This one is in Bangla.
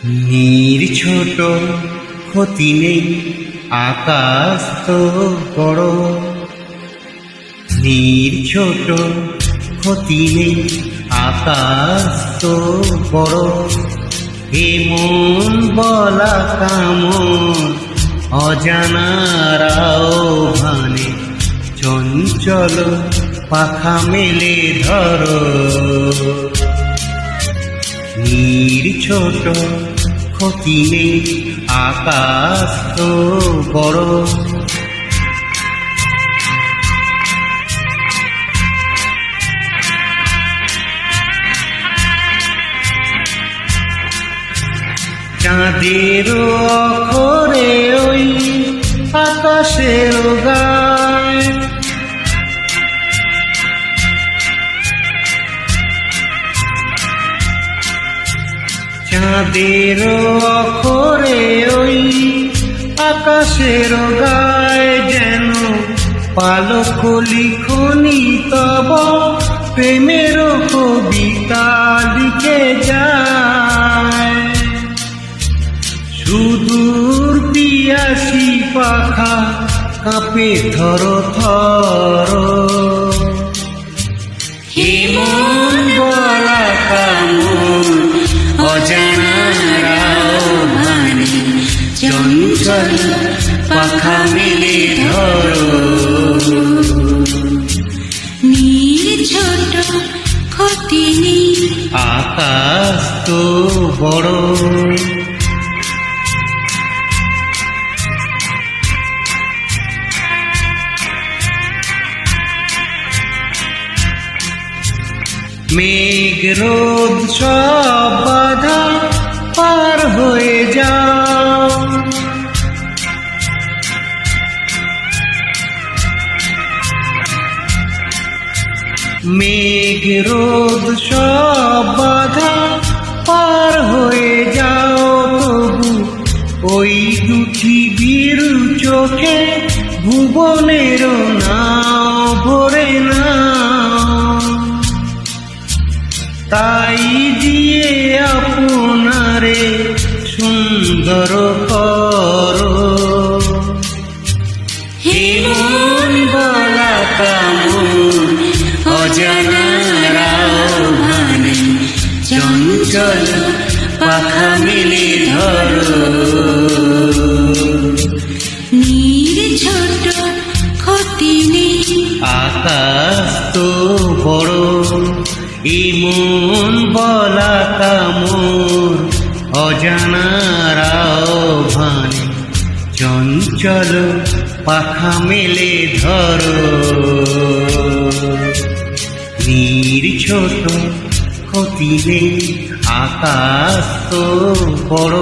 নীর ছোট ক্ষতি নেই, আকাশ তো বড়। নীর ছোট ক্ষতি নেই, আকাশ তো বড়। এমন বলা কামন অজানারাও ভানে, চঞ্চল পাখা মেলে ধরো। নীর ছোট ক্ষতি নেই, আকাশ তো বড়। চাঁদের অক্ষরে ওই আকাশের গায়, চাঁদের অক্ষরে ওই আকাশের গায়, যেন পালক লিখনি তব প্রেমের কবিতা লিখে যায়। সুদূর পিয়াসী পাখা কাঁপে থর থর, এমন বলা কামন অজানারাও ভানে, চঞ্চল পাখা মেলে ধরো। নীর ছোট ক্ষতি নেই, আকাশ তো বড়। মেঘ রোদ সব বাধা পার হয়ে যাও, মেঘ রোদ সব বাধা পার হয়ে যাও। তবু ওই দুটি বীরু চোখে ভুবনের নাও ভরে নাও। তাই দিয়ে আপনারে সুন্দর করো। এমন বলা কামন অজানারাও ভানে, চঞ্চল পাখা মেলে ধরো। নীর ছোট ক্ষতি নেই, আকাশ তো বড়। এমন বলা কামন অজানারাও ভানে, চঞ্চল পাখা মেলে ধরো। নীর ছোট ক্ষতি নেই, আকাশ তো বড়।